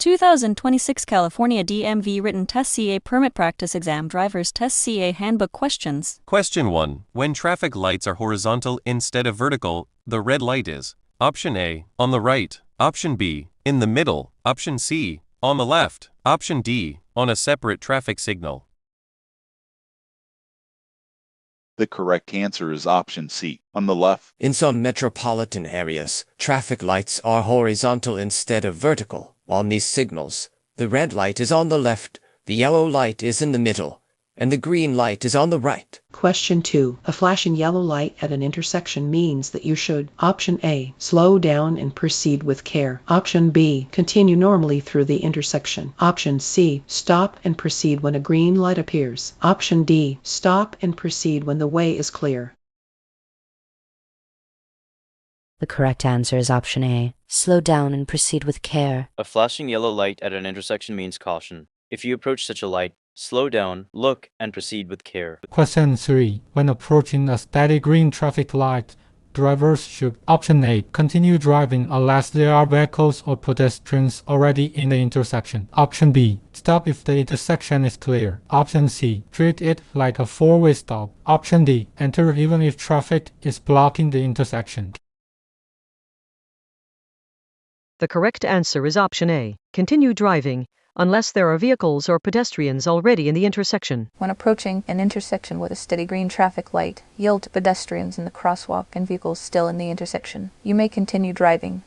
2026 California DMV Written Test CA Permit Practice Exam Driver's Test CA Handbook Questions. Question 1. When traffic lights are horizontal instead of vertical, the red light is Option A, on the right, Option B, in the middle, Option C, on the left, Option D, on a separate traffic signal. The correct answer is option C, on the left. In some metropolitan areas, traffic lights are horizontal instead of vertical. On these signals, the red light is on the left, the yellow light is in the middle, and the green light is on the right. Question 2. A flashing yellow light at an intersection means that you should Option A. Slow down and proceed with care. Option B. Continue normally through the intersection. Option C. Stop and proceed when a green light appears. Option D. Stop and proceed when the way is clear. The correct answer is option A. Slow down and proceed with care. A flashing yellow light at an intersection means caution. If you approach such a light, slow down, look, and proceed with care. Question 3. When approaching a steady green traffic light, drivers should Option A. Continue driving unless there are vehicles or pedestrians already in the intersection. Option B. Stop if the intersection is clear. Option C. Treat it like a four-way stop. Option D. Enter even if traffic is blocking the intersection. The correct answer is option A. Continue driving unless there are vehicles or pedestrians already in the intersection. When approaching an intersection with a steady green traffic light, yield to pedestrians in the crosswalk and vehicles still in the intersection. You may continue driving,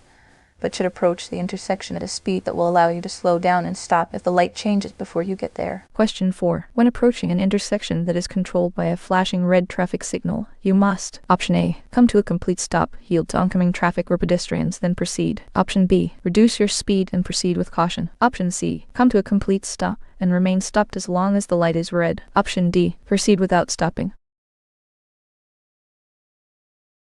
but should approach the intersection at a speed that will allow you to slow down and stop if the light changes before you get there. Question 4. When approaching an intersection that is controlled by a flashing red traffic signal, you must Option A. Come to a complete stop, yield to oncoming traffic or pedestrians, then proceed. Option B. Reduce your speed and proceed with caution. Option C. Come to a complete stop and remain stopped as long as the light is red. Option D. Proceed without stopping.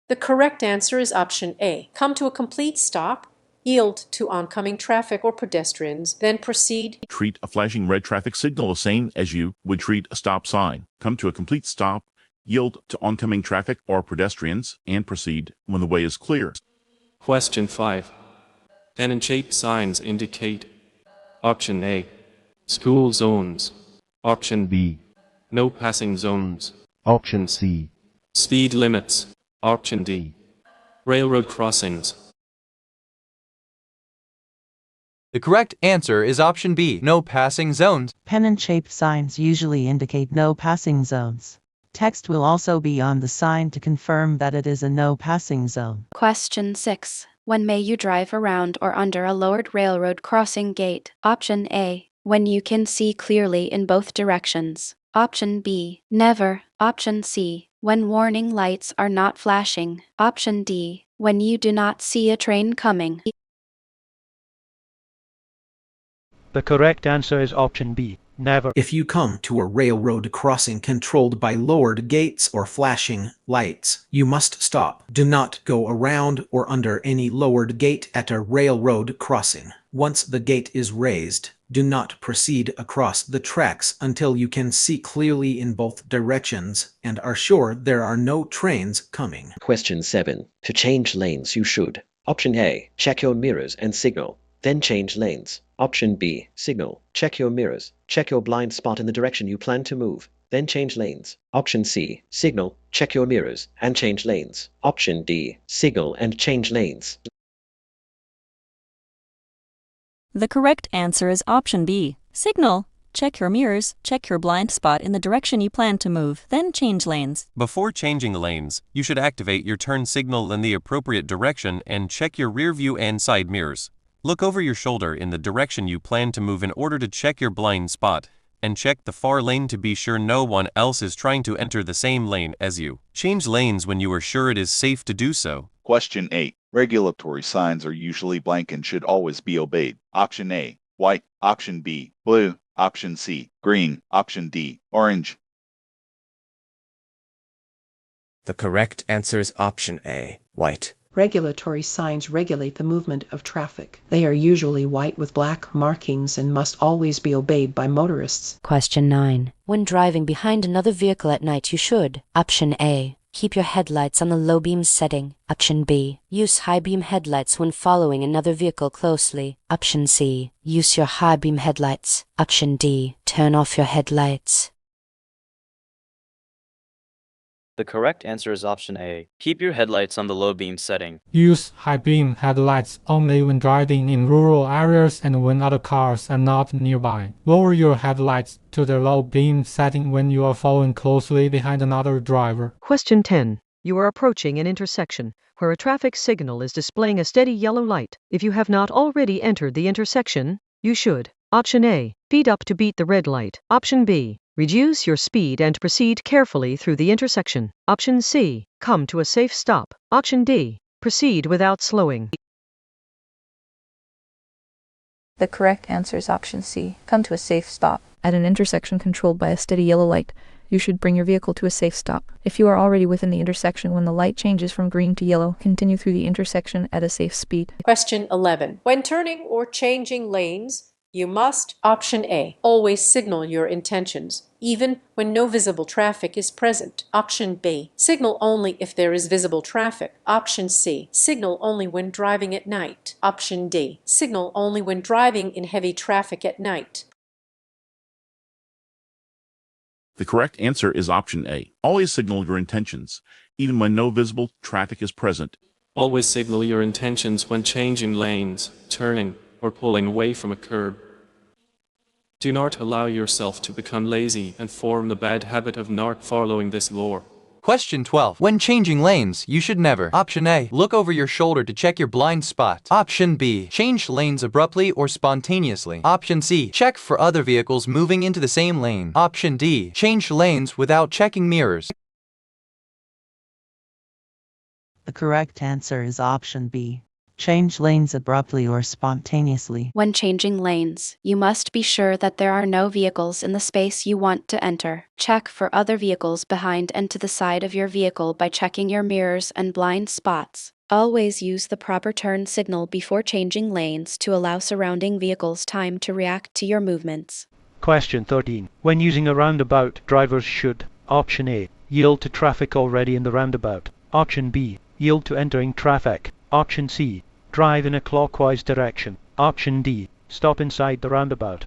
The correct answer is option A. Come to a complete stop, yield to oncoming traffic or pedestrians, then proceed. Treat a flashing red traffic signal the same as you would treat a stop sign. Come to a complete stop, yield to oncoming traffic or pedestrians, and proceed when the way is clear. Question 5. Pen-and-shaped signs indicate Option A. School zones. Option B. No passing zones. Option C. Speed limits. Option D. Railroad crossings. The correct answer is option B, no passing zones. Pen-and-shaped signs usually indicate no passing zones. Text will also be on the sign to confirm that it is a no passing zone. Question 6. When may you drive around or under a lowered railroad crossing gate? Option A. When you can see clearly in both directions. Option B. Never. Option C. When warning lights are not flashing. Option D. When you do not see a train coming. The correct answer is option B, never. If you come to a railroad crossing controlled by lowered gates or flashing lights, you must stop. Do not go around or under any lowered gate at a railroad crossing. Once the gate is raised, do not proceed across the tracks until you can see clearly in both directions and are sure there are no trains coming. Question 7. To change lanes, you should Option A. Check your mirrors and signal, then change lanes. Option B. Signal. Check your mirrors. Check your blind spot in the direction you plan to move, then change lanes. Option C. Signal. Check your mirrors and change lanes. Option D. Signal and change lanes. The correct answer is option B. Signal. Check your mirrors, check your blind spot in the direction you plan to move, then change lanes. Before changing lanes, you should activate your turn signal in the appropriate direction and check your rear view and side mirrors. Look over your shoulder in the direction you plan to move in order to check your blind spot, and check the far lane to be sure no one else is trying to enter the same lane as you. Change lanes when you are sure it is safe to do so. Question 8. Regulatory signs are usually blank and should always be obeyed. Option A, white. Option B, blue. Option C, green. Option D, orange. The correct answer is option A, white. Regulatory signs regulate the movement of traffic. They are usually white with black markings and must always be obeyed by motorists. Question 9. When driving behind another vehicle at night, you should Option A. Keep your headlights on the low beam setting. Option B. Use high beam headlights when following another vehicle closely. Option C. Use your high beam headlights. Option D. Turn off your headlights. The correct answer is option A. Keep your headlights on the low beam setting. Use high beam headlights only when driving in rural areas and when other cars are not nearby. Lower your headlights to the low beam setting when you are following closely behind another driver. Question 10. You are approaching an intersection where a traffic signal is displaying a steady yellow light. If you have not already entered the intersection, you should. Option A. Speed up to beat the red light. Option B. Reduce your speed and proceed carefully through the intersection. Option C. Come to a safe stop. Option D. Proceed without slowing. The correct answer is option C. Come to a safe stop. At an intersection controlled by a steady yellow light, you should bring your vehicle to a safe stop. If you are already within the intersection when the light changes from green to yellow, continue through the intersection at a safe speed. Question 11. When turning or changing lanes, you must, option A, always signal your intentions, even when no visible traffic is present. Option B, signal only if there is visible traffic. Option C, signal only when driving at night. Option D, signal only when driving in heavy traffic at night. The correct answer is option A. Always signal your intentions, even when no visible traffic is present. Always signal your intentions when changing lanes, turning, or pulling away from a curb. Do not allow yourself to become lazy and form the bad habit of not following this law. Question 12. When changing lanes, you should never. Option A. Look over your shoulder to check your blind spot. Option B. Change lanes abruptly or spontaneously. Option C. Check for other vehicles moving into the same lane. Option D. Change lanes without checking mirrors. The correct answer is option B. Change lanes abruptly or spontaneously. When changing lanes, you must be sure that there are no vehicles in the space you want to enter. Check for other vehicles behind and to the side of your vehicle by checking your mirrors and blind spots. Always use the proper turn signal before changing lanes to allow surrounding vehicles time to react to your movements. Question 13. When using a roundabout, drivers should: option A, yield to traffic already in the roundabout. Option B, yield to entering traffic. Option C, drive in a clockwise direction. Option D, stop inside the roundabout.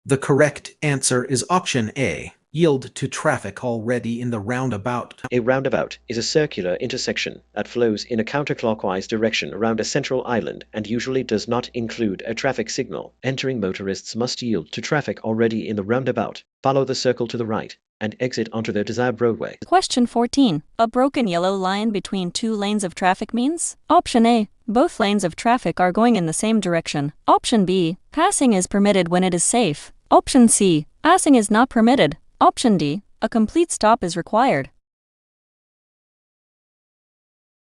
The correct answer is option A. Yield to traffic already in the roundabout. A roundabout is a circular intersection that flows in a counterclockwise direction around a central island and usually does not include a traffic signal. Entering motorists must yield to traffic already in the roundabout, follow the circle to the right, and exit onto the desired roadway. Question 14. A broken yellow line between two lanes of traffic means? Option A. Both lanes of traffic are going in the same direction. Option B. Passing is permitted when it is safe. Option C. Passing is not permitted. Option D. A complete stop is required.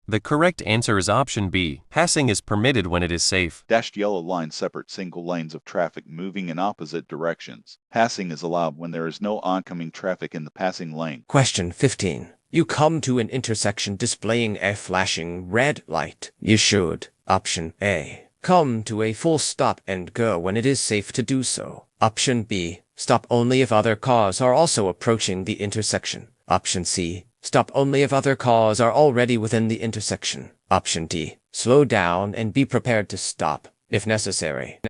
The correct answer is option B. Passing is permitted when it is safe. Dashed yellow lines separate single lanes of traffic moving in opposite directions. Passing is allowed when there is no oncoming traffic in the passing lane. Question 15. You come to an intersection displaying a flashing red light. You should, option A, come to a full stop and go when it is safe to do so. Option B, stop only if other cars are also approaching the intersection. Option C, stop only if other cars are already within the intersection. Option D, slow down and be prepared to stop, if necessary.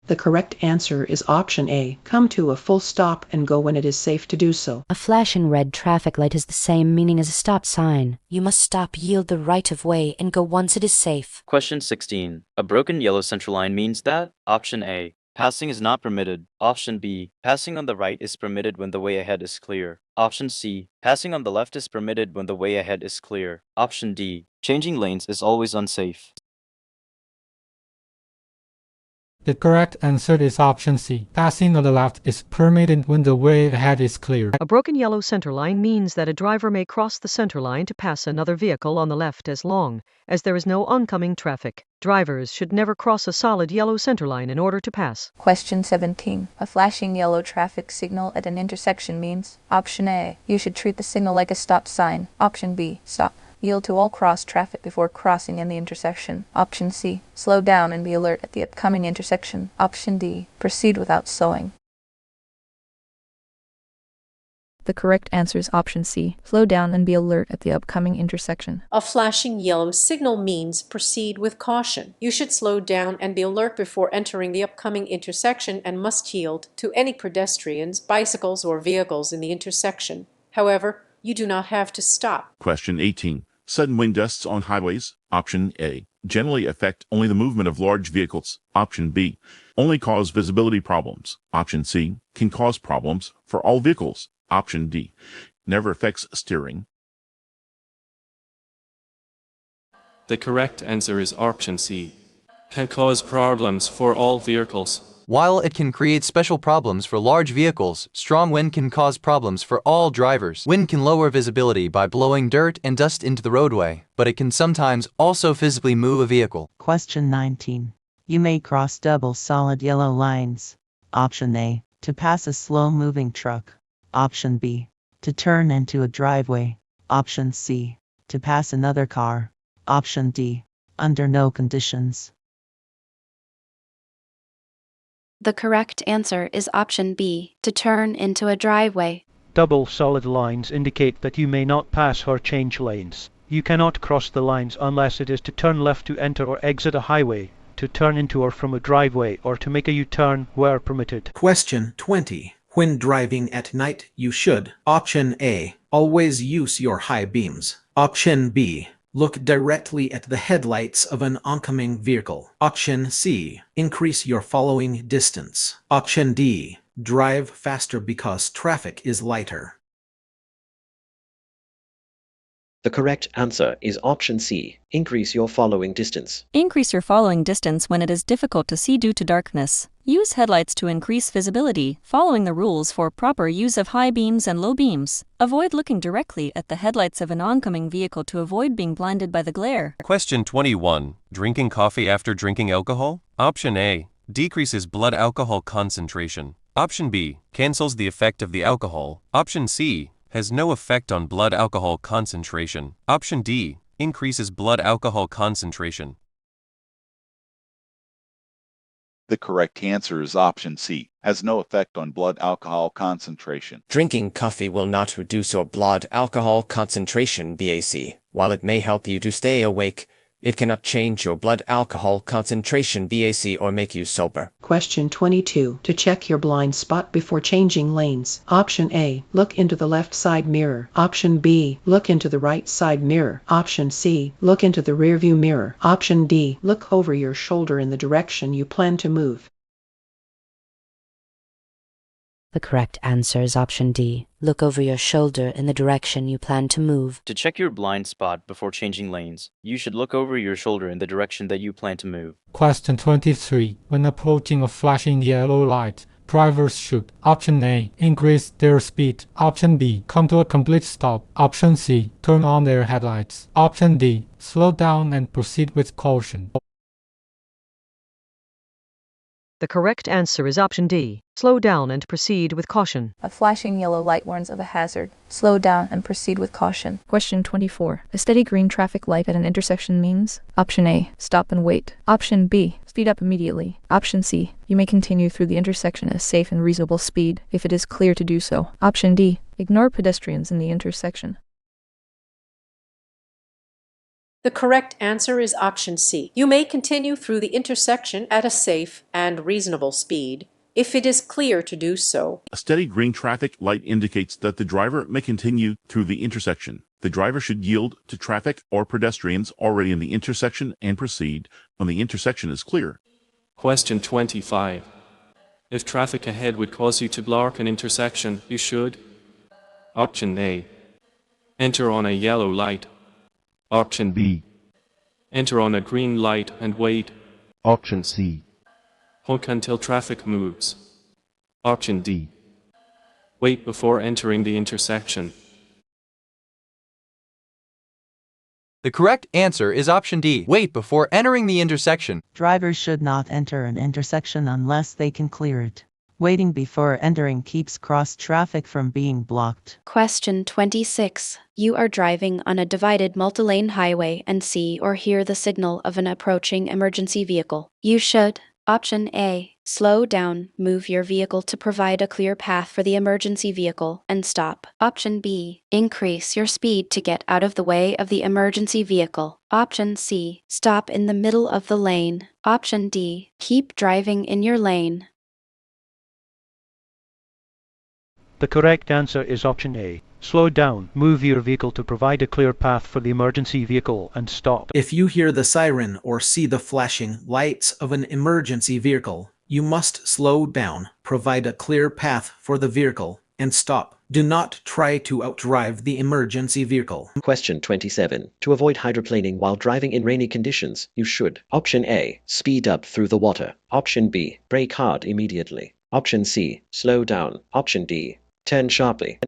The correct answer is option A. Come to a full stop and go when it is safe to do so. A flashing red traffic light has the same meaning as a stop sign. You must stop, yield the right of way, and go once it is safe. Question 16. A broken yellow central line means that? Option A. Passing is not permitted. Option B. Passing on the right is permitted when the way ahead is clear. Option C. Passing on the left is permitted when the way ahead is clear. Option D. Changing lanes is always unsafe. The correct answer is option C. Passing on the left is permitted when the way ahead is clear. A broken yellow center line means that a driver may cross the center line to pass another vehicle on the left as long as there is no oncoming traffic. Drivers should never cross a solid yellow center line in order to pass. Question 17. A flashing yellow traffic signal at an intersection means? Option A. You should treat the signal like a stop sign. Option B. Stop. Yield to all cross traffic before crossing in the intersection. Option C. Slow down and be alert at the upcoming intersection. Option D. Proceed without slowing. The correct answer is option C. Slow down and be alert at the upcoming intersection. A flashing yellow signal means proceed with caution. You should slow down and be alert before entering the upcoming intersection and must yield to any pedestrians, bicycles, or vehicles in the intersection. However, you do not have to stop. Question 18. Sudden wind gusts on highways. Option A. Generally affect only the movement of large vehicles. Option B. Only cause visibility problems. Option C. Can cause problems for all vehicles. Option D. Never affects steering. The correct answer is option C. Can cause problems for all vehicles. While it can create special problems for large vehicles, strong wind can cause problems for all drivers. Wind can lower visibility by blowing dirt and dust into the roadway, but it can sometimes also physically move a vehicle. Question 19. You may cross double solid yellow lines. Option A, to pass a slow-moving truck. Option B, to turn into a driveway. Option C, to pass another car. Option D, under no conditions. The correct answer is option B, to turn into a driveway. Double solid lines indicate that you may not pass or change lanes. You cannot cross the lines unless it is to turn left to enter or exit a highway, to turn into or from a driveway, or to make a U-turn where permitted. Question 20. When driving at night, you should. Option A. Always use your high beams. Option B. Look directly at the headlights of an oncoming vehicle. Option C. Increase your following distance. Option D. Drive faster because traffic is lighter. The correct answer is option C. Increase your following distance. Increase your following distance when it is difficult to see due to darkness. Use headlights to increase visibility, following the rules for proper use of high beams and low beams. Avoid looking directly at the headlights of an oncoming vehicle to avoid being blinded by the glare. Question 21. Drinking coffee after drinking alcohol? Option A. Decreases blood alcohol concentration. Option B. Cancels the effect of the alcohol. Option C. Has no effect on blood alcohol concentration. Option D. Increases blood alcohol concentration. The correct answer is option C, has no effect on blood alcohol concentration. Drinking coffee will not reduce your blood alcohol concentration BAC. While it may help you to stay awake, it cannot change your blood alcohol concentration BAC or make you sober. Question 22. To check your blind spot before changing lanes. Option A. Look into the left side mirror. Option B. Look into the right side mirror. Option C. Look into the rearview mirror. Option D. Look over your shoulder in the direction you plan to move. The correct answer is option D. Look over your shoulder in the direction you plan to move. To check your blind spot before changing lanes, you should look over your shoulder in the direction that you plan to move. Question 23. When approaching a flashing yellow light, drivers should: Option A, increase their speed. Option B, come to a complete stop. Option C, turn on their headlights. Option D, slow down and proceed with caution. The correct answer is option D. Slow down and proceed with caution. A flashing yellow light warns of a hazard. Slow down and proceed with caution. Question 24. A steady green traffic light at an intersection means: Option A, stop and wait. Option B, speed up immediately. Option C, you may continue through the intersection at a safe and reasonable speed if it is clear to do so. Option D, ignore pedestrians in the intersection. The correct answer is option C. You may continue through the intersection at a safe and reasonable speed if it is clear to do so. A steady green traffic light indicates that the driver may continue through the intersection. The driver should yield to traffic or pedestrians already in the intersection and proceed when the intersection is clear. Question 25. If traffic ahead would cause you to block an intersection, you should: Option A, enter on a yellow light. Option B, enter on a green light and wait. Option C, Honk until traffic moves. Option D, wait before entering the intersection. The correct answer is option D. Wait before entering the intersection. Drivers should not enter an intersection unless they can clear it. Waiting before entering keeps cross traffic from being blocked. Question 26. You are driving on a divided multi-lane highway and see or hear the signal of an approaching emergency vehicle. You should: Option A. Slow down, move your vehicle to provide a clear path for the emergency vehicle, and stop. Option B. Increase your speed to get out of the way of the emergency vehicle. Option C. Stop in the middle of the lane. Option D. Keep driving in your lane. The correct answer is option A. Slow down, move your vehicle to provide a clear path for the emergency vehicle, and stop. If you hear the siren or see the flashing lights of an emergency vehicle, you must slow down, provide a clear path for the vehicle, and stop. Do not try to outdrive the emergency vehicle. Question 27. To avoid hydroplaning while driving in rainy conditions, you should: Option A. Speed up through the water. Option B. Brake hard immediately. Option C. Slow down. Option D. Turn sharply.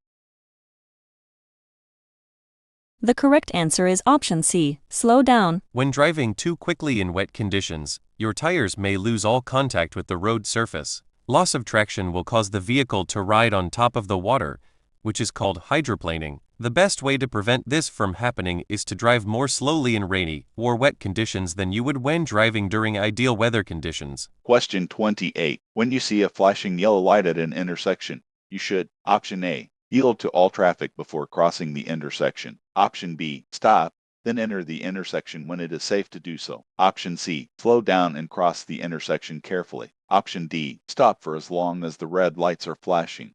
The correct answer is option C, slow down. When driving too quickly in wet conditions, your tires may lose all contact with the road surface. Loss of traction will cause the vehicle to ride on top of the water, which is called hydroplaning. The best way to prevent this from happening is to drive more slowly in rainy or wet conditions than you would when driving during ideal weather conditions. Question 28. When you see a flashing yellow light at an intersection, you should: Option A. Yield to all traffic before crossing the intersection. Option B. Stop, then enter the intersection when it is safe to do so. Option C. Slow down and cross the intersection carefully. Option D. Stop for as long as the red lights are flashing.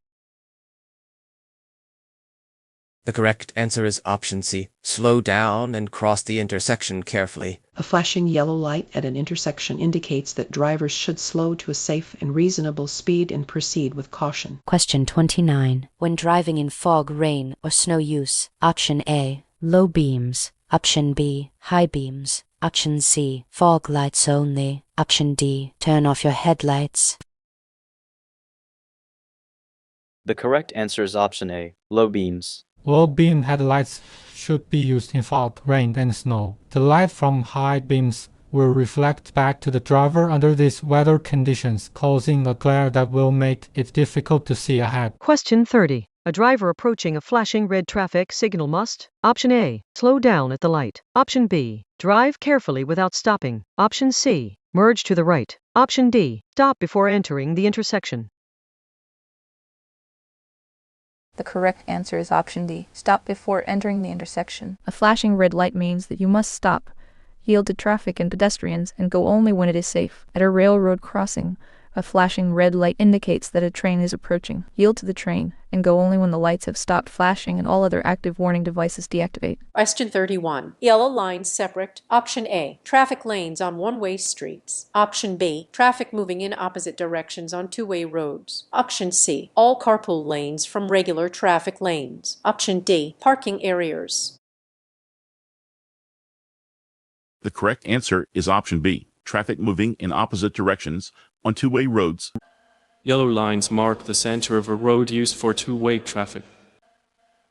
The correct answer is option C. Slow down and cross the intersection carefully. A flashing yellow light at an intersection indicates that drivers should slow to a safe and reasonable speed and proceed with caution. Question 29. When driving in fog, rain, or snow use, option A, low beams. Option B, high beams. Option C, fog lights only. Option D, turn off your headlights. The correct answer is option A, low beams. Low beam headlights should be used in fog, rain, and snow. The light from high beams will reflect back to the driver under these weather conditions, causing a glare that will make it difficult to see ahead. Question 30. A driver approaching a flashing red traffic signal must: Option A. Slow down at the light. Option B. Drive carefully without stopping. Option C. Merge to the right. Option D. Stop before entering the intersection. The correct answer is option D. Stop before entering the intersection. A flashing red light means that you must stop, yield to traffic and pedestrians, and go only when it is safe. At a railroad crossing, a flashing red light indicates that a train is approaching. Yield to the train, and go only when the lights have stopped flashing and all other active warning devices deactivate. Question 31. Yellow lines separate. Option A. Traffic lanes on one-way streets. Option B. Traffic moving in opposite directions on two-way roads. Option C. All carpool lanes from regular traffic lanes. Option D. Parking areas. The correct answer is option B. Traffic moving in opposite directions on two-way roads. Yellow lines mark the center of a road used for two-way traffic.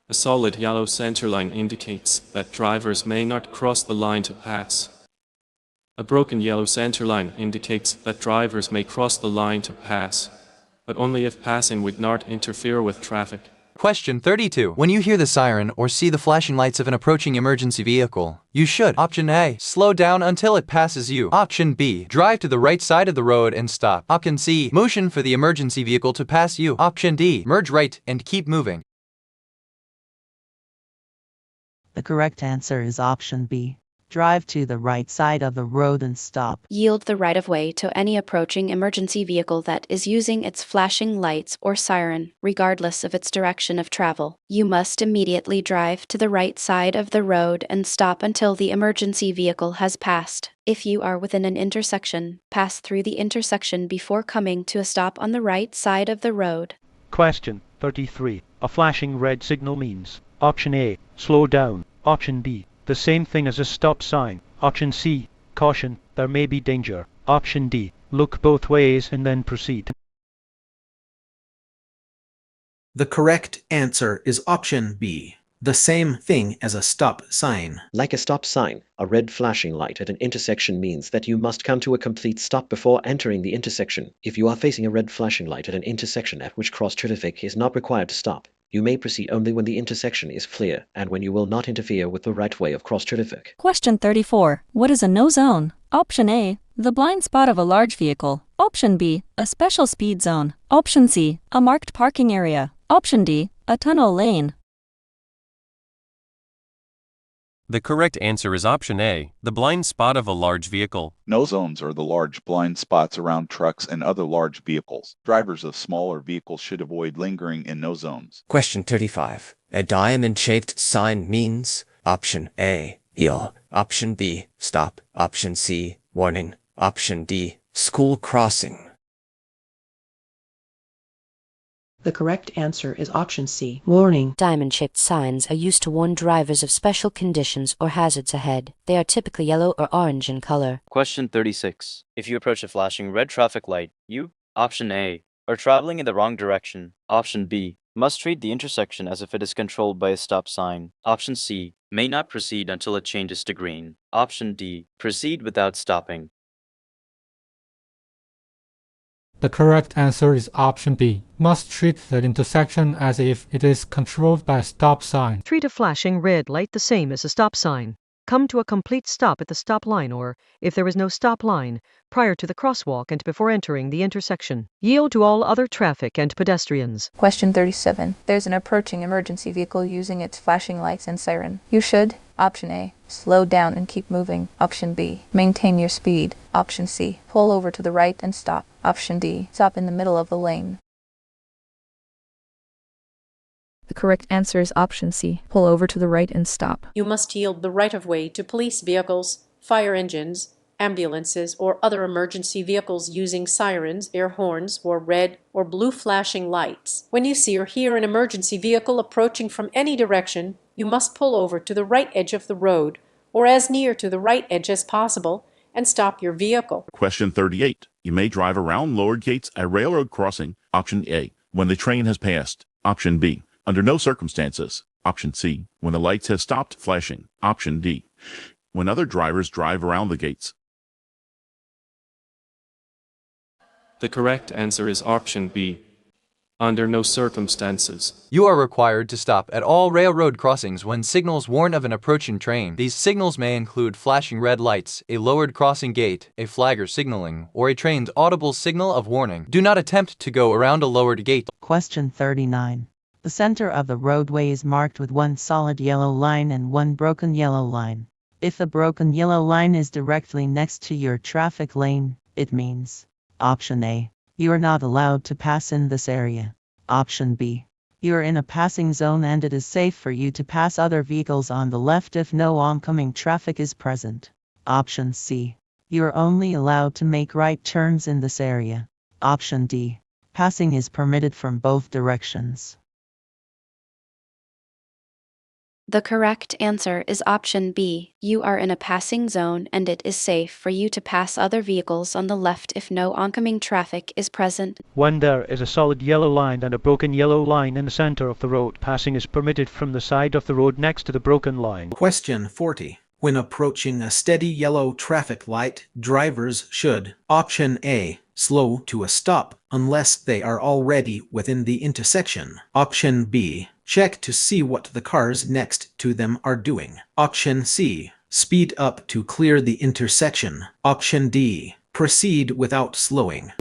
A solid yellow center line indicates that drivers may not cross the line to pass. A broken yellow center line indicates that drivers may cross the line to pass, but only if passing would not interfere with traffic. Question 32. When you hear the siren or see the flashing lights of an approaching emergency vehicle, you should: Option A, slow down until it passes you. Option B, drive to the right side of the road and stop. Option C, motion for the emergency vehicle to pass you. Option D, merge right and keep moving. The correct answer is option B. Drive to the right side of the road and stop. Yield the right-of-way to any approaching emergency vehicle that is using its flashing lights or siren, regardless of its direction of travel. You must immediately drive to the right side of the road and stop until the emergency vehicle has passed. If you are within an intersection, pass through the intersection before coming to a stop on the right side of the road. Question 33. A flashing red signal means: Option A. Slow down. Option B. The same thing as a stop sign. Option C. Caution, there may be danger. Option D. Look both ways and then proceed. The correct answer is option B. The same thing as a stop sign. Like a stop sign, a red flashing light at an intersection means that you must come to a complete stop before entering the intersection. If you are facing a red flashing light at an intersection at which cross traffic is not required to stop, you may proceed only when the intersection is clear and when you will not interfere with the right way of cross traffic. Question 34. What is a no zone? Option A, the blind spot of a large vehicle. Option B, a special speed zone. Option C, a marked parking area. Option D, a tunnel lane. The correct answer is option A, the blind spot of a large vehicle. No zones are the large blind spots around trucks and other large vehicles. Drivers of smaller vehicles should avoid lingering in no zones. Question 35. A diamond-shaped sign means option A, heel. Option B, stop. Option C, warning. Option D, school crossing. The correct answer is option C, warning. Diamond-shaped signs are used to warn drivers of special conditions or hazards ahead. They are typically yellow or orange in color. Question 36. If you approach a flashing red traffic light, you, option A, are traveling in the wrong direction. Option B, must treat the intersection as if it is controlled by a stop sign. Option C, may not proceed until it changes to green. Option D, proceed without stopping. The correct answer is option B. Must treat the intersection as if it is controlled by a stop sign. Treat a flashing red light the same as a stop sign. Come to a complete stop at the stop line or, if there is no stop line, prior to the crosswalk and before entering the intersection. Yield to all other traffic and pedestrians. Question 37. There's an approaching emergency vehicle using its flashing lights and siren. You should, option A, slow down and keep moving. Option B, maintain your speed. Option C, pull over to the right and stop. Option D, stop in the middle of the lane. The correct answer is option C, pull over to the right and stop. You must yield the right-of-way to police vehicles, fire engines, ambulances, or other emergency vehicles using sirens, air horns, or red or blue flashing lights. When you see or hear an emergency vehicle approaching from any direction, you must pull over to the right edge of the road, or as near to the right edge as possible, and stop your vehicle. Question 38. You may drive around lowered gates at railroad crossing. Option A, when the train has passed. Option B, under no circumstances. Option C, when the lights have stopped flashing. Option D, when other drivers drive around the gates. The correct answer is option B. Under no circumstances. You are required to stop at all railroad crossings when signals warn of an approaching train. These signals may include flashing red lights, a lowered crossing gate, a flagger signaling, or a train's audible signal of warning. Do not attempt to go around a lowered gate. Question 39. The center of the roadway is marked with one solid yellow line and one broken yellow line. If the broken yellow line is directly next to your traffic lane, it means option A, you are not allowed to pass in this area. Option B, you are in a passing zone and it is safe for you to pass other vehicles on the left if no oncoming traffic is present. Option C, you are only allowed to make right turns in this area. Option D, passing is permitted from both directions. The correct answer is option B. You are in a passing zone and it is safe for you to pass other vehicles on the left if no oncoming traffic is present. When there is a solid yellow line and a broken yellow line in the center of the road, passing is permitted from the side of the road next to the broken line. Question 40. When approaching a steady yellow traffic light, drivers should option A, slow to a stop unless they are already within the intersection. Option B, check to see what the cars next to them are doing. Option C, speed up to clear the intersection. Option D, proceed without slowing.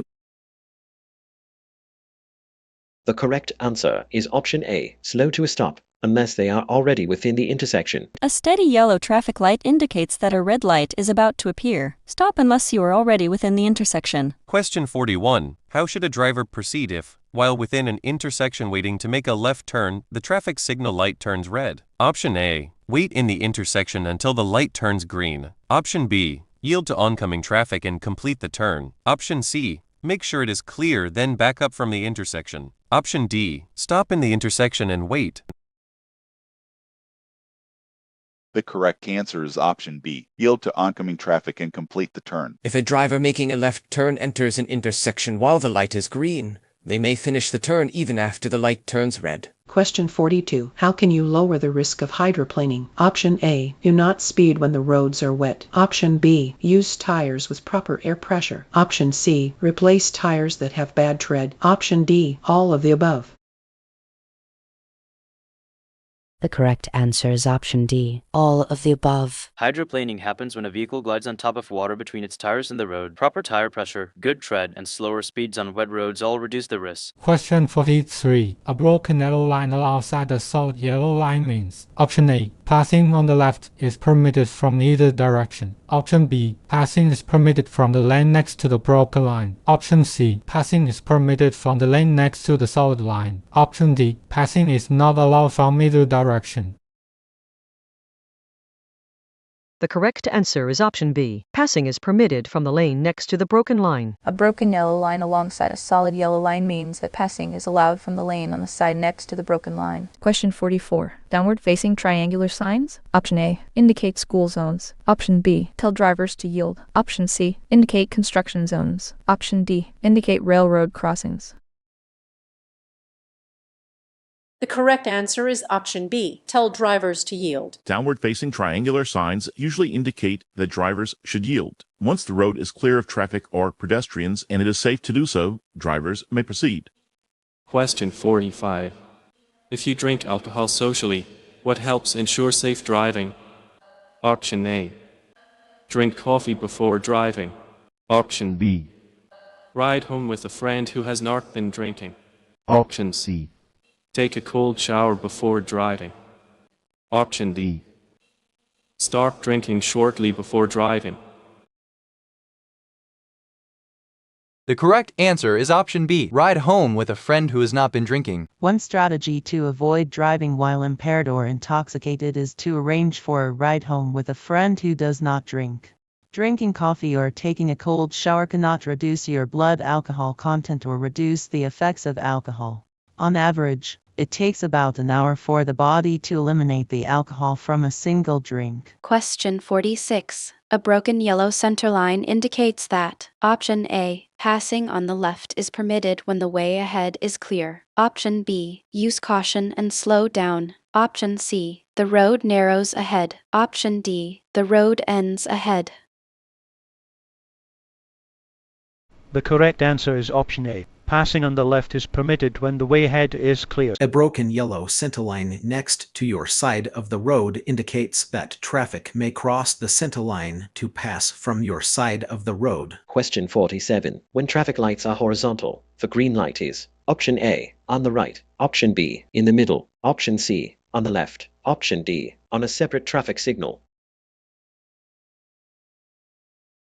The correct answer is option A, slow to a stop, unless they are already within the intersection. A steady yellow traffic light indicates that a red light is about to appear. Stop unless you are already within the intersection. Question 41. How should a driver proceed if, while within an intersection waiting to make a left turn, the traffic signal light turns red? Option A. Wait in the intersection until the light turns green. Option B. Yield to oncoming traffic and complete the turn. Option C. Make sure it is clear, then back up from the intersection. Option D. Stop in the intersection and wait. The correct answer is option B. Yield to oncoming traffic and complete the turn. If a driver making a left turn enters an intersection while the light is green, they may finish the turn even after the light turns red. Question 42. How can you lower the risk of hydroplaning? Option A, do not speed when the roads are wet. Option B, use tires with proper air pressure. Option C, replace tires that have bad tread. Option D, all of the above. The correct answer is option D, all of the above. Hydroplaning happens when a vehicle glides on top of water between its tires and the road. Proper tire pressure, good tread, and slower speeds on wet roads all reduce the risk. Question 43. A broken yellow line alongside a solid yellow line means option A. Passing on the left is permitted from either direction. Option B. Passing is permitted from the lane next to the broken line. Option C. Passing is permitted from the lane next to the solid line. Option D. Passing is not allowed from either direction. The correct answer is option B. Passing is permitted from the lane next to the broken line. A broken yellow line alongside a solid yellow line means that passing is allowed from the lane on the side next to the broken line. Question 44. Downward facing triangular signs? Option A. Indicate school zones. Option B. Tell drivers to yield. Option C. Indicate construction zones. Option D. Indicate railroad crossings. The correct answer is option B. Tell drivers to yield. Downward-facing triangular signs usually indicate that drivers should yield. Once the road is clear of traffic or pedestrians and it is safe to do so, drivers may proceed. Question 45. If you drink alcohol socially, what helps ensure safe driving? Option A. Drink coffee before driving. Option B. Ride home with a friend who has not been drinking. Option C. Take a cold shower before driving. Option D. Start drinking shortly before driving. The correct answer is option B. Ride home with a friend who has not been drinking. One strategy to avoid driving while impaired or intoxicated is to arrange for a ride home with a friend who does not drink. Drinking coffee or taking a cold shower cannot reduce your blood alcohol content or reduce the effects of alcohol. On average, it takes about an hour for the body to eliminate the alcohol from a single drink. Question 46. A broken yellow center line indicates that option A. Passing on the left is permitted when the way ahead is clear. Option B. Use caution and slow down. Option C. The road narrows ahead. Option D. The road ends ahead. The correct answer is option A. Passing on the left is permitted when the way ahead is clear. A broken yellow centerline next to your side of the road indicates that traffic may cross the centerline to pass from your side of the road. Question 47. When traffic lights are horizontal, the green light is option A, on the right, option B, in the middle, option C, on the left, option D, on a separate traffic signal.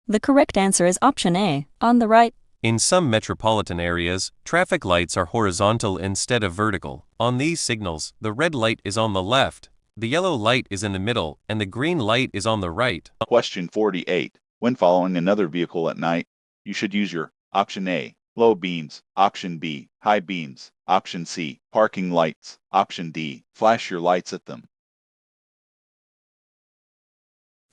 The correct answer is option A, on the right. In some metropolitan areas, traffic lights are horizontal instead of vertical. On these signals, the red light is on the left, the yellow light is in the middle, and the green light is on the right. Question 48. When following another vehicle at night, you should use your option A, low beams, option B, high beams, option C, parking lights, option D, flash your lights at them.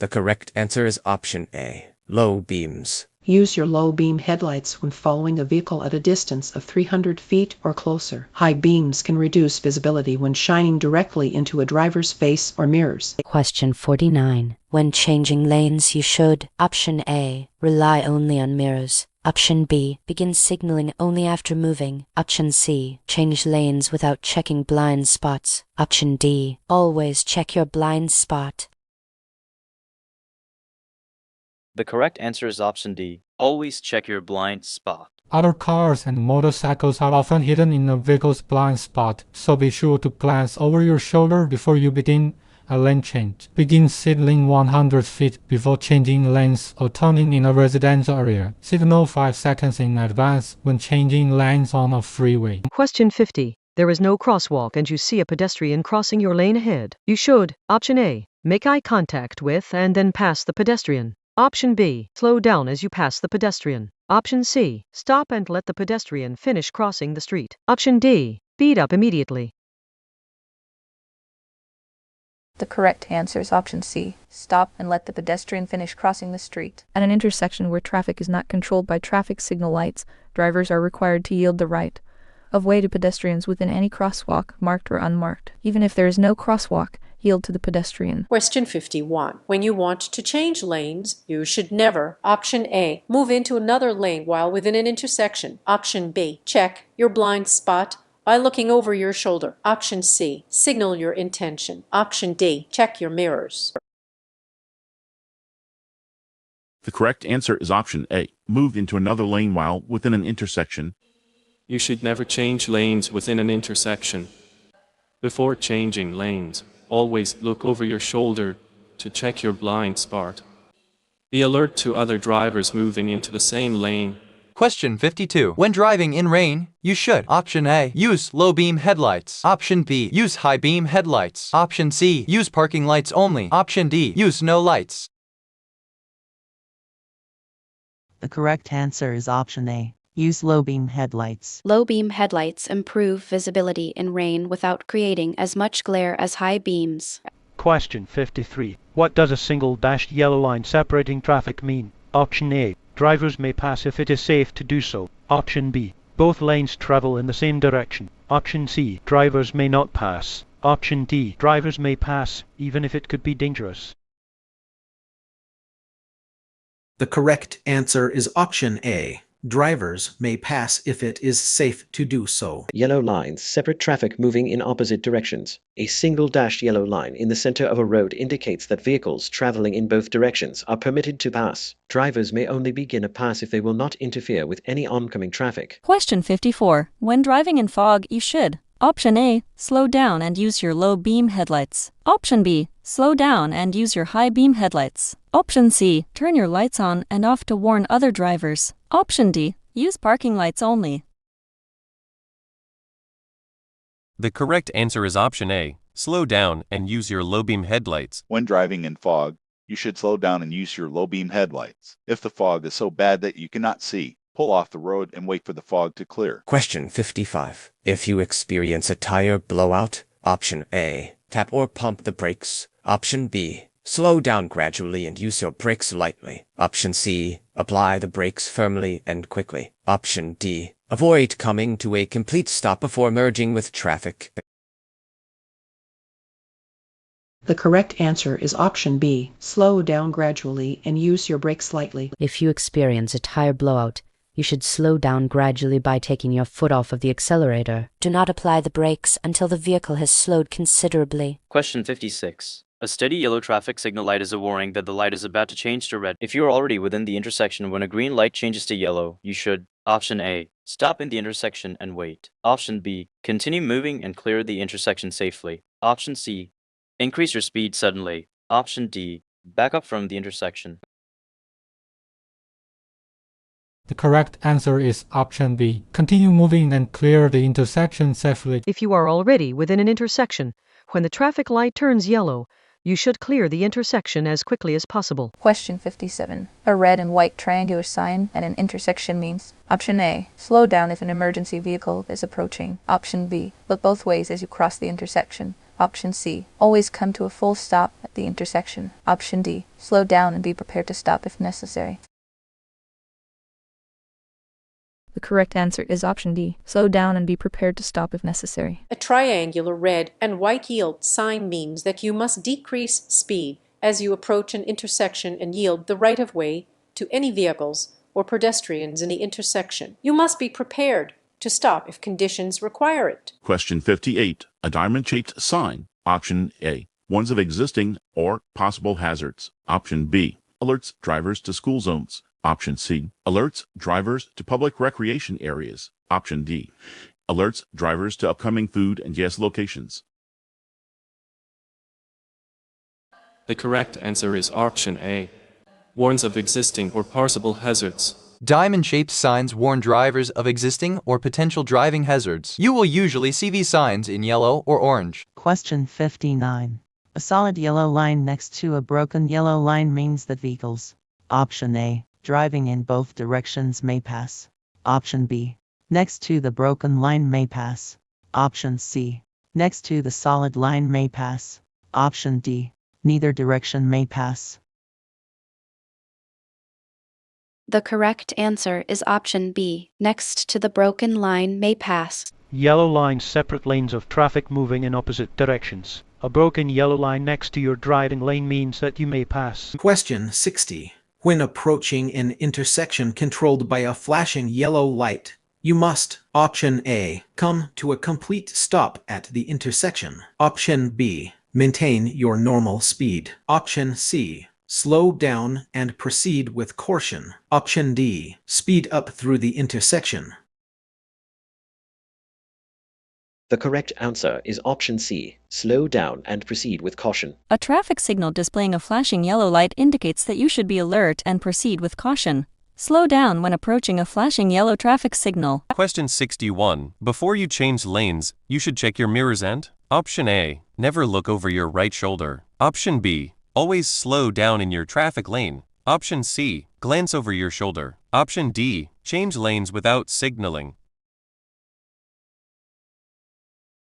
The correct answer is option A, low beams. Use your low beam headlights when following a vehicle at a distance of 300 feet or closer. High beams can reduce visibility when shining directly into a driver's face or mirrors. Question 49. When changing lanes, you should option A. Rely only on mirrors. Option B. Begin signaling only after moving. Option C. Change lanes without checking blind spots. Option D. Always check your blind spot. The correct answer is option D. Always check your blind spot. Other cars and motorcycles are often hidden in a vehicle's blind spot, so be sure to glance over your shoulder before you begin a lane change. Begin signaling 100 feet before changing lanes or turning in a residential area. Signal 5 seconds in advance when changing lanes on a freeway. Question 50. There is no crosswalk and you see a pedestrian crossing your lane ahead. You should, option A, make eye contact with and then pass the pedestrian. Option B, slow down as you pass the pedestrian. Option C, stop and let the pedestrian finish crossing the street. Option D, speed up immediately. The correct answer is option C. Stop and let the pedestrian finish crossing the street. At an intersection where traffic is not controlled by traffic signal lights, drivers are required to yield the right of way to pedestrians within any crosswalk, marked or unmarked. Even if there is no crosswalk, yield to the pedestrian. Question 51. When you want to change lanes, you should never, option A, move into another lane while within an intersection. Option B, check your blind spot. by looking over your shoulder. Option C, signal your intention. Option D, check your mirrors. The correct answer is option A. Move into another lane while within an intersection. You should never change lanes within an intersection. Before changing lanes, always look over your shoulder to check your blind spot. Be alert to other drivers moving into the same lane. Question 52. When driving in rain, you should Option A. Use low beam headlights. Option B. Use high beam headlights. Option C. Use parking lights only. Option D. Use no lights. The correct answer is option A. Use low beam headlights. Low beam headlights improve visibility in rain without creating as much glare as high beams. Question 53. What does a single dashed yellow line separating traffic mean? Option A. Drivers may pass if it is safe to do so. Option B. Both lanes travel in the same direction. Option C. Drivers may not pass. Option D. Drivers may pass, even if it could be dangerous. The correct answer is option A. Drivers may pass if it is safe to do so. Yellow lines separate traffic moving in opposite directions. A single dashed yellow line in the center of a road indicates that vehicles traveling in both directions are permitted to pass. Drivers may only begin a pass if they will not interfere with any oncoming traffic. Question 54. When driving in fog, you should Option A, slow down and use your low beam headlights. Option B, slow down and use your high beam headlights. Option C, turn your lights on and off to warn other drivers. Option D, use parking lights only. The correct answer is option A, slow down and use your low beam headlights. When driving in fog, you should slow down and use your low beam headlights. If the fog is so bad that you cannot see, pull off the road and wait for the fog to clear. Question 55. If you experience a tire blowout, option A, tap or pump the brakes. Option B, slow down gradually and use your brakes lightly. Option C, apply the brakes firmly and quickly. Option D, avoid coming to a complete stop before merging with traffic. The correct answer is option B. Slow down gradually and use your brakes slightly. If you experience a tire blowout, you should slow down gradually by taking your foot off of the accelerator. Do not apply the brakes until the vehicle has slowed considerably. Question 56. A steady yellow traffic signal light is a warning that the light is about to change to red. If you are already within the intersection when a green light changes to yellow, you should Option A, stop in the intersection and wait. Option B, continue moving and clear the intersection safely. Option C, increase your speed suddenly. Option D, back up from the intersection. The correct answer is option B. Continue moving and clear the intersection safely. If you are already within an intersection, when the traffic light turns yellow, you should clear the intersection as quickly as possible. Question 57. A red and white triangular sign at an intersection means Option A, slow down if an emergency vehicle is approaching. Option B, look both ways as you cross the intersection. Option C, always come to a full stop at the intersection. Option D, slow down and be prepared to stop if necessary. The correct answer is option D. Slow down and be prepared to stop if necessary. A triangular red and white yield sign means that you must decrease speed as you approach an intersection and yield the right-of-way to any vehicles or pedestrians in the intersection. You must be prepared to stop if conditions require it. Question 58. A diamond-shaped sign. Option A, warns of existing or possible hazards. Option B, alerts drivers to school zones. Option C, alerts drivers to public recreation areas. Option D, alerts drivers to upcoming food and gas locations. The correct answer is option A, warns of existing or possible hazards. Diamond-shaped signs warn drivers of existing or potential driving hazards. You will usually see these signs in yellow or orange. Question 59. A solid yellow line next to a broken yellow line means that vehicles. Option A, driving in both directions may pass. Option B, next to the broken line may pass. Option C, next to the solid line may pass. Option D, neither direction may pass. The correct answer is option B. Next to the broken line may pass. Yellow lines separate lanes of traffic moving in opposite directions. A broken yellow line next to your driving lane means that you may pass. Question 60. When approaching an intersection controlled by a flashing yellow light, You must, option A, come to a complete stop at the intersection. Option B, maintain your normal speed. Option C, slow down and proceed with caution. Option D, speed up through the intersection. The correct answer is option C, slow down and proceed with caution. A traffic signal displaying a flashing yellow light indicates that you should be alert and proceed with caution. Slow down when approaching a flashing yellow traffic signal. Question 61. Before you change lanes, you should check your mirrors and option A, never look over your right shoulder. Option B, always slow down in your traffic lane. Option C, glance over your shoulder. Option D, change lanes without signaling.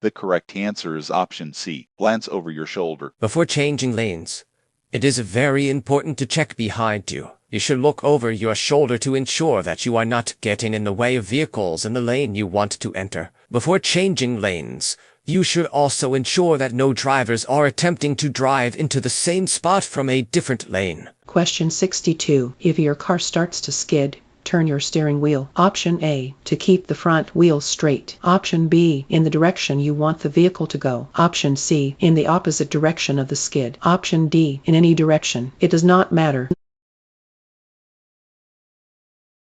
The correct answer is option C, glance over your shoulder. Before changing lanes, it is very important to check behind you. You should look over your shoulder to ensure that you are not getting in the way of vehicles in the lane you want to enter. Before changing lanes, you should also ensure that no drivers are attempting to drive into the same spot from a different lane. Question 62. If your car starts to skid, turn your steering wheel. Option A, to keep the front wheel straight. Option B, in the direction you want the vehicle to go. Option C, in the opposite direction of the skid. Option D, in any direction. It does not matter.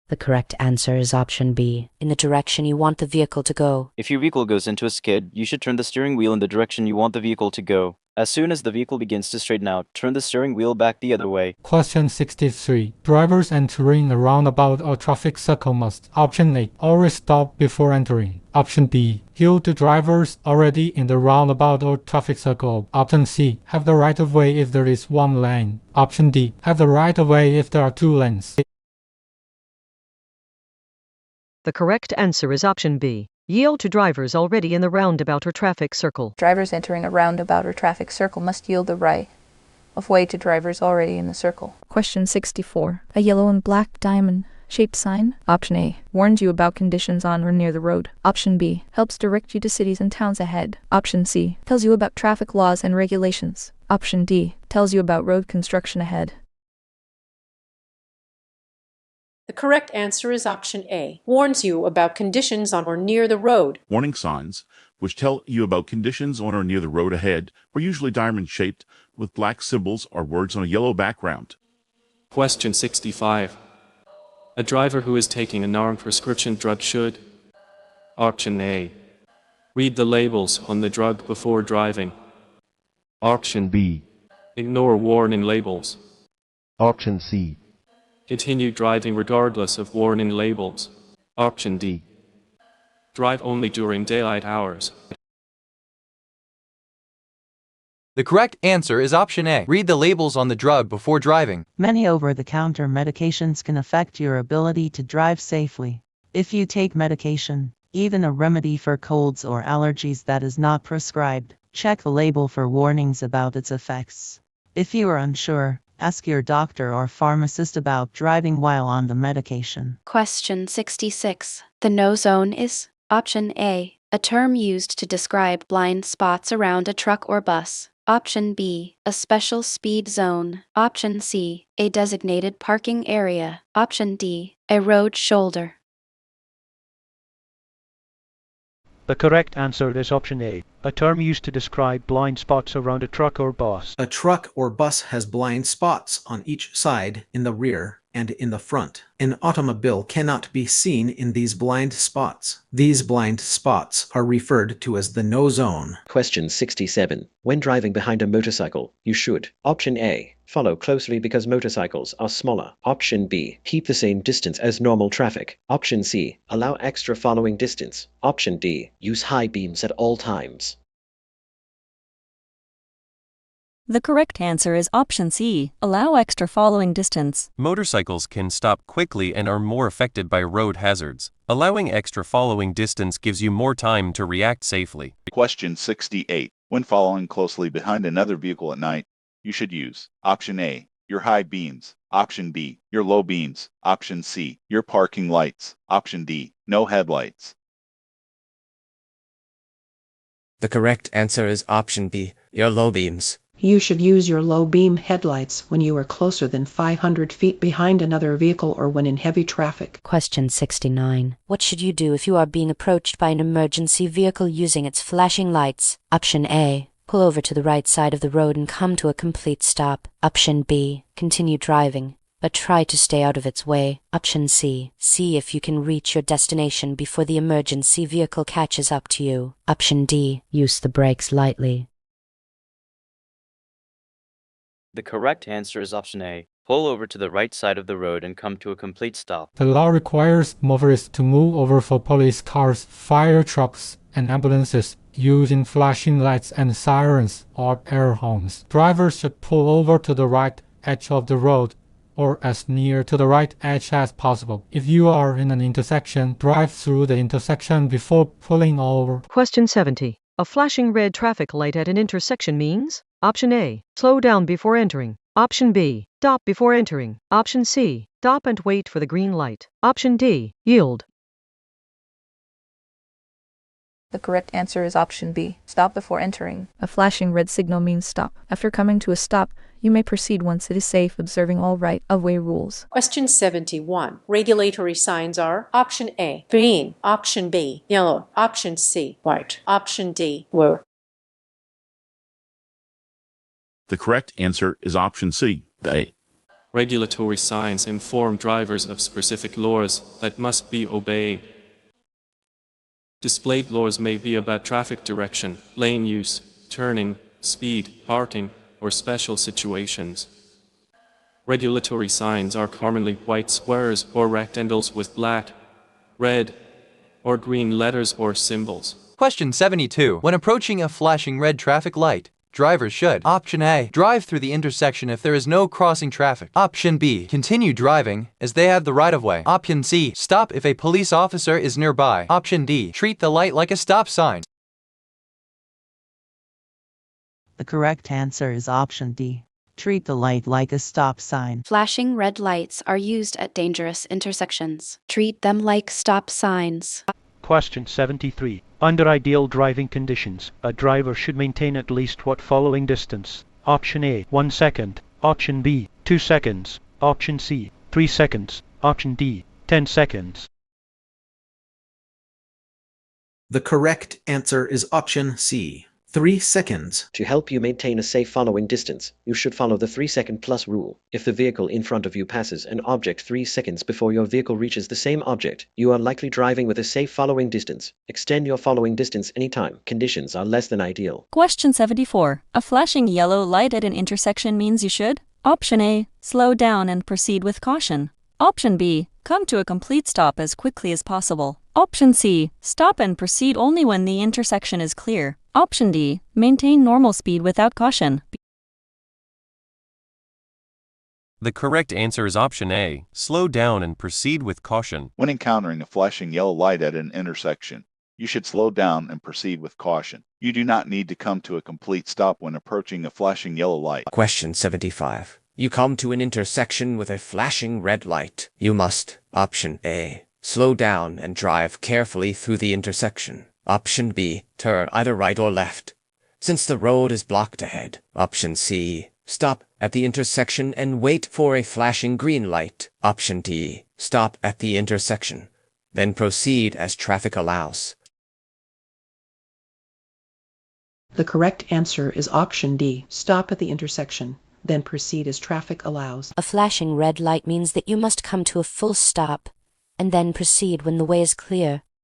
The correct answer is option B, in the direction you want the vehicle to go. If your vehicle goes into a skid, you should turn the steering wheel in the direction you want the vehicle to go. As soon as the vehicle begins to straighten out, turn the steering wheel back the other way. Question 63. Drivers entering a roundabout or traffic circle must option A, always stop before entering. Option B, yield to drivers already in the roundabout or traffic circle. Option C, have the right of way if there is one lane. Option D, have the right of way if there are two lanes. The correct answer is option B. Yield to drivers already in the roundabout or traffic circle. Drivers entering a roundabout or traffic circle must yield the right of way to drivers already in the circle. Question 64. A yellow and black diamond-shaped sign. Option A, warns you about conditions on or near the road. Option B, helps direct you to cities and towns ahead. Option C, tells you about traffic laws and regulations. Option D, tells you about road construction ahead. The correct answer is option A, warns you about conditions on or near the road. Warning signs, which tell you about conditions on or near the road ahead, are usually diamond-shaped with black symbols or words on a yellow background. Question 65. A driver who is taking a non-prescription drug should option A, read the labels on the drug before driving. Option B, ignore warning labels. Option C, continue driving regardless of warning labels. Option D, drive only during daylight hours. The correct answer is option A. Read the labels on the drug before driving. Many over-the-counter medications can affect your ability to drive safely. If you take medication, even a remedy for colds or allergies that is not prescribed, check the label for warnings about its effects. If you are unsure, ask your doctor or pharmacist about driving while on the medication. Question 66. The no zone is option A, a term used to describe blind spots around a truck or bus. Option B, a special speed zone. Option C, a designated parking area. Option D, a road shoulder. The correct answer is option A, a term used to describe blind spots around a truck or bus. A truck or bus has blind spots on each side, in the rear, and in the front. An automobile cannot be seen in these blind spots. These blind spots are referred to as the no zone. Question 67. When driving behind a motorcycle, you should option A, follow closely because motorcycles are smaller. Option B, keep the same distance as normal traffic. Option C, allow extra following distance. Option D, use high beams at all times. The correct answer is option C, allow extra following distance. Motorcycles can stop quickly and are more affected by road hazards. Allowing extra following distance gives you more time to react safely. Question 68. When following closely behind another vehicle at night, you should use option A, your high beams. Option B, your low beams. Option C, your parking lights. Option D, no headlights. The correct answer is option B, your low beams. You should use your low beam headlights when you are closer than 500 feet behind another vehicle or when in heavy traffic. Question 69. What should you do if you are being approached by an emergency vehicle using its flashing lights? Option A. Pull over to the right side of the road and come to a complete stop. Option B. Continue driving, but try to stay out of its way. Option C. See if you can reach your destination before the emergency vehicle catches up to you. Option D. Use the brakes lightly. The correct answer is option A. Pull over to the right side of the road and come to a complete stop. The law requires motorists to move over for police cars, fire trucks, and ambulances using flashing lights and sirens or air horns. Drivers should pull over to the right edge of the road or as near to the right edge as possible. If you are in an intersection, drive through the intersection before pulling over. Question 70. A flashing red traffic light at an intersection means? Option A. Slow down before entering. Option B. Stop before entering. Option C. Stop and wait for the green light. Option D. Yield. The correct answer is option B. Stop before entering. A flashing red signal means stop. After coming to a stop, you may proceed once it is safe, observing all right-of-way rules. Question 71. Regulatory signs are option A, green, option B, yellow, option C, white, option D, blue. The correct answer is option C, A. Regulatory signs inform drivers of specific laws that must be obeyed. Displayed laws may be about traffic direction, lane use, turning, speed, parking, or special situations. Regulatory signs are commonly white squares or rectangles with black, red, or green letters or symbols. Question 72. When approaching a flashing red traffic light, drivers should Option A. Drive through the intersection if there is no crossing traffic. Option B. Continue driving as they have the right-of-way. Option C. Stop if a police officer is nearby. Option D. Treat the light like a stop sign. The correct answer is option D. Treat the light like a stop sign. Flashing red lights are used at dangerous intersections. Treat them like stop signs. Question 73. Under ideal driving conditions, a driver should maintain at least what following distance? Option A, 1 second. Option B, 2 seconds. Option C, 3 seconds. Option D, 10 seconds. The correct answer is option C, 3 seconds. To help you maintain a safe following distance, you should follow the 3-second plus rule. If the vehicle in front of you passes an object 3 seconds before your vehicle reaches the same object, you are likely driving with a safe following distance. Extend your following distance anytime conditions are less than ideal. Question 74. A flashing yellow light at an intersection means you should? Option A. Slow down and proceed with caution. Option B. Come to a complete stop as quickly as possible. Option C. Stop and proceed only when the intersection is clear. Option D. Maintain normal speed without caution. The correct answer is option A. Slow down and proceed with caution. When encountering a flashing yellow light at an intersection, you should slow down and proceed with caution. You do not need to come to a complete stop when approaching a flashing yellow light. Question 75. You come to an intersection with a flashing red light. You must, Option A, slow down and drive carefully through the intersection. Option B, turn either right or left, since the road is blocked ahead. Option C, stop at the intersection and wait for a flashing green light. Option D, stop at the intersection, then proceed as traffic allows. The correct answer is option D. Stop at the intersection, then proceed as traffic allows. A flashing red light means that you must come to a full stop and then proceed when the way is clear.